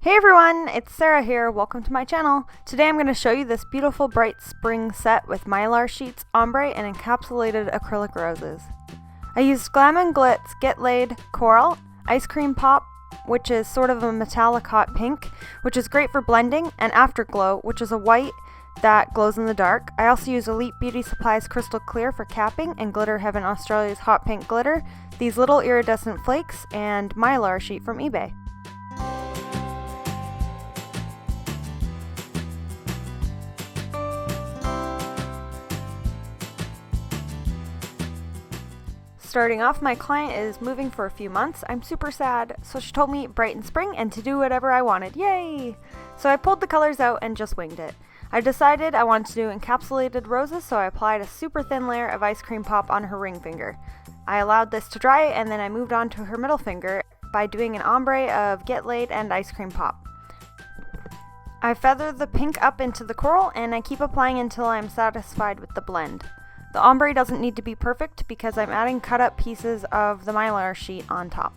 Hey everyone, it's Sarah here. Welcome to my channel. Today I'm going to show you this beautiful bright spring set with Mylar sheets, ombre, and encapsulated acrylic roses. I used GLAM and GLITS, Get Lei'd, Coral, Ice Cream Pop, which is sort of a metallic hot pink, which is great for blending, and Afterglow, which is a white that glows in the dark. I also use Elite Beauty Supply's Crystal Clear for capping, and Glitter Heaven Australia's Hot Pink Glitter, these little iridescent flakes, and Mylar sheet from eBay. Starting off, my client is moving for a few months. I'm super sad, so she told me bright in spring and to do whatever I wanted. Yay! So I pulled the colors out and just winged it. I decided I wanted to do encapsulated roses, so I applied a super thin layer of ice cream pop on her ring finger. I allowed this to dry, and then I moved on to her middle finger by doing an ombre of Get Lei'd and ice cream pop. I feather the pink up into the coral, and I keep applying until I'm satisfied with the blend. The ombre doesn't need to be perfect because I'm adding cut up pieces of the Mylar sheet on top.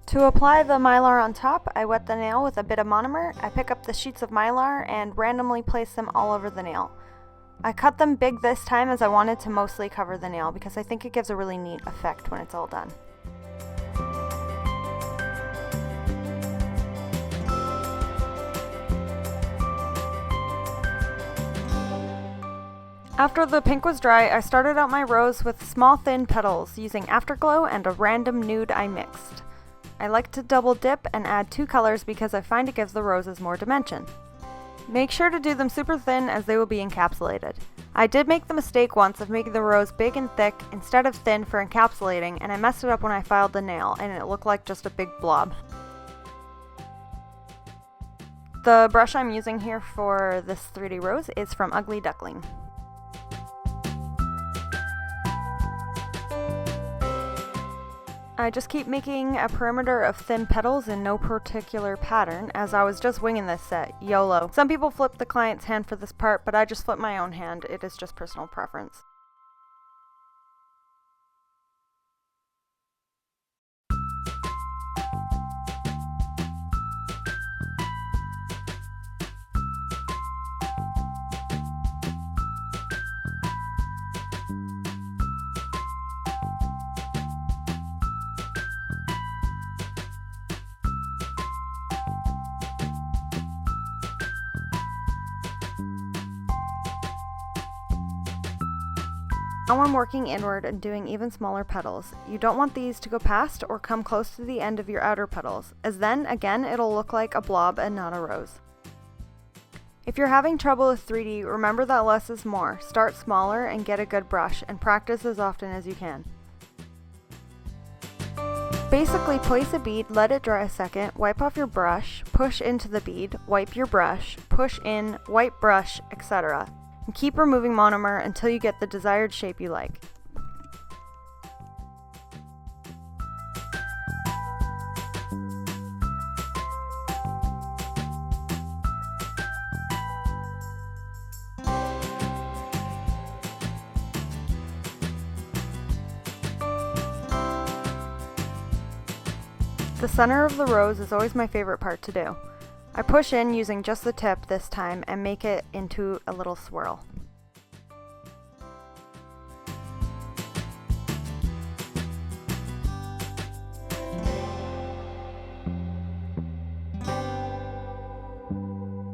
To apply the Mylar on top, I wet the nail with a bit of monomer. I pick up the sheets of Mylar and randomly place them all over the nail. I cut them big this time as I wanted to mostly cover the nail because I think it gives a really neat effect when it's all done. After the pink was dry, I started out my rose with small thin petals using Afterglow and a random nude I mixed. I like to double dip and add two colors because I find it gives the roses more dimension. Make sure to do them super thin as they will be encapsulated. I did make the mistake once of making the rose big and thick instead of thin for encapsulating, and I messed it up when I filed the nail and it looked like just a big blob. The brush I'm using here for this 3D rose is from Ugly Duckling. I just keep making a perimeter of thin petals in no particular pattern, as I was just winging this set, YOLO. Some people flip the client's hand for this part, but I just flip my own hand. It is just personal preference. Now I'm working inward and doing even smaller petals. You don't want these to go past or come close to the end of your outer petals, as then, again, it'll look like a blob and not a rose. If you're having trouble with 3D, remember that less is more. Start smaller and get a good brush, and practice as often as you can. Basically, place a bead, let it dry a second, wipe off your brush, push into the bead, wipe your brush, push in, wipe brush, etc. And keep removing monomer until you get the desired shape you like. The center of the rose is always my favorite part to do. I push in using just the tip this time and make it into a little swirl.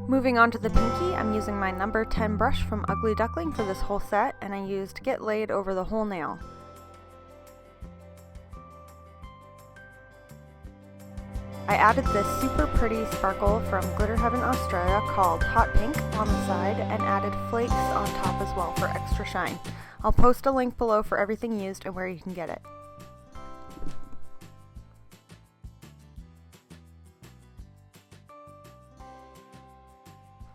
Moving on to the pinky, I'm using my number 10 brush from Ugly Duckling for this whole set, and I used Get Lei'd over the whole nail. I added this super pretty sparkle from Glitter Heaven Australia called Hot Pink on the side and added flakes on top as well for extra shine. I'll post a link below for everything used and where you can get it.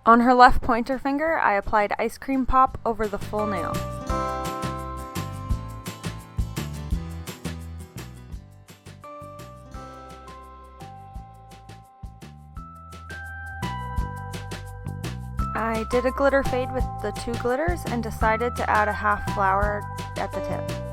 On her left pointer finger, I applied ice cream pop over the full nail. I did a glitter fade with the 2 glitters and decided to add a half flower at the tip.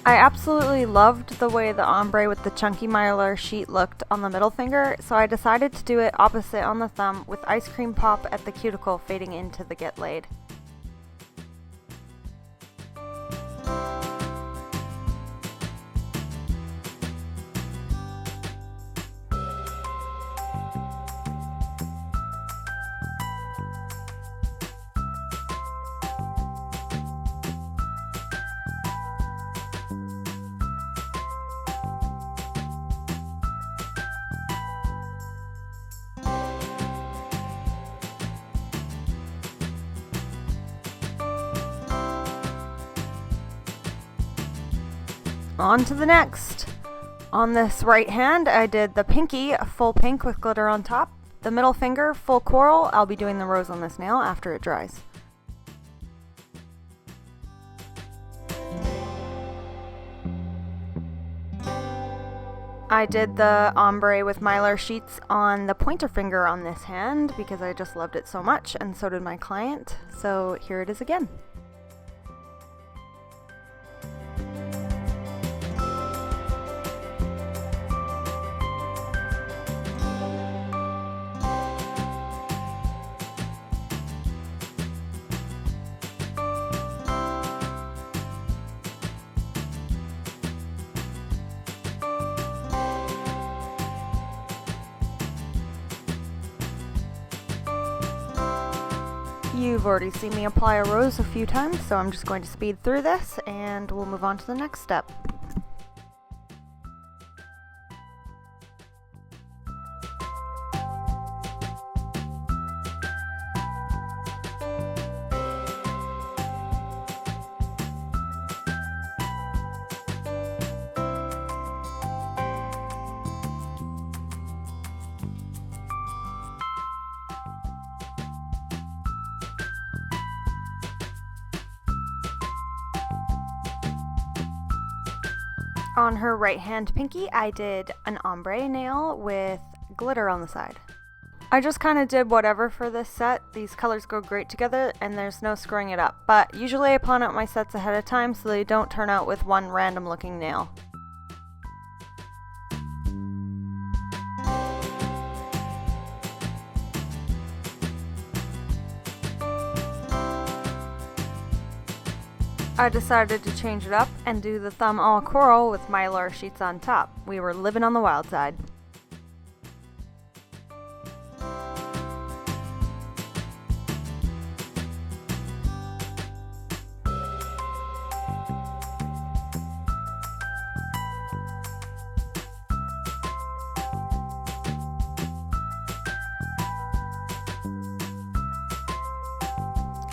I absolutely loved the way the ombre with the chunky mylar sheet looked on the middle finger, so I decided to do it opposite on the thumb with ice cream pop at the cuticle fading into the Get Lei'd. On to the next! On this right hand, I did the pinky full pink with glitter on top. The middle finger full coral. I'll be doing the rose on this nail after it dries. I did the ombre with mylar sheets on the pointer finger on this hand because I just loved it so much, and so did my client. So here it is again. You've already seen me apply a rose a few times, so I'm just going to speed through this and we'll move on to the next step. On her right hand pinky, I did an ombre nail with glitter on the side. I just kind of did whatever for this set. These colors go great together and there's no screwing it up, but usually I plan out my sets ahead of time so they don't turn out with one random looking nail. I decided to change it up and do the thumb all coral with mylar sheets on top. We were living on the wild side.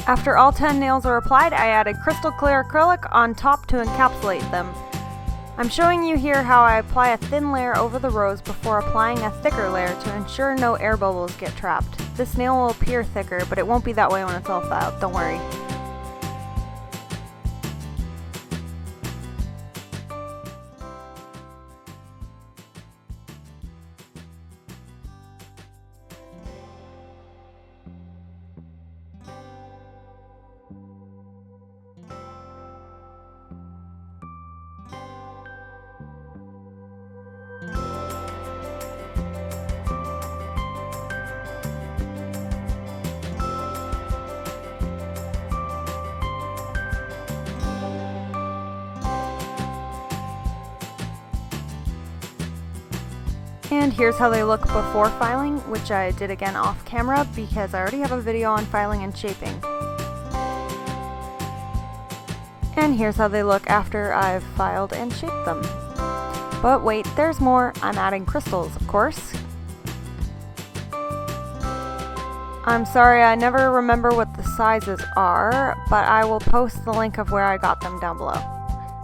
After all 10 nails are applied, I added crystal clear acrylic on top to encapsulate them. I'm showing you here how I apply a thin layer over the rose before applying a thicker layer to ensure no air bubbles get trapped. This nail will appear thicker, but it won't be that way when it's all filed, don't worry. And here's how they look before filing, which I did again off camera because I already have a video on filing and shaping. And here's how they look after I've filed and shaped them. But wait, there's more. I'm adding crystals, of course. I'm sorry, I never remember what the sizes are, but I will post the link of where I got them down below.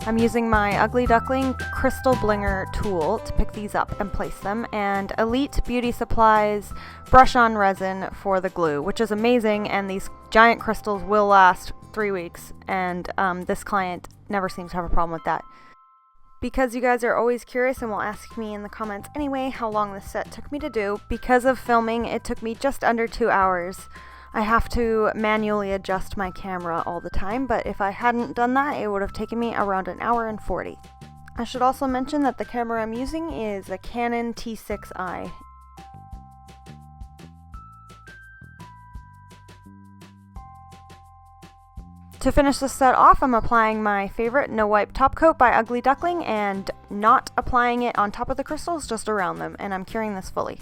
I'm using my Ugly Duckling Crystal Blinger tool to pick these up and place them, and Elite Beauty Supplies brush-on resin for the glue, which is amazing, and these giant crystals will last 3 weeks, and this client never seems to have a problem with that. Because you guys are always curious and will ask me in the comments anyway how long this set took me to do, because of filming it took me just under 2 hours. I have to manually adjust my camera all the time, but if I hadn't done that it would have taken me around 1 hour and 40. I should also mention that the camera I'm using is a Canon T6i. To finish this set off, I'm applying my favorite No Wipe Top Coat by Ugly Duckling and not applying it on top of the crystals, just around them, and I'm curing this fully.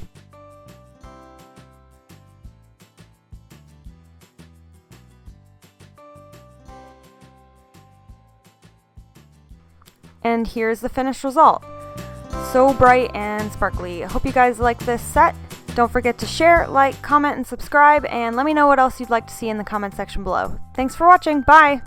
And here's the finished result. So bright and sparkly. I hope you guys like this set. Don't forget to share, like, comment, and subscribe, and let me know what else you'd like to see in the comment section below. Thanks for watching. Bye!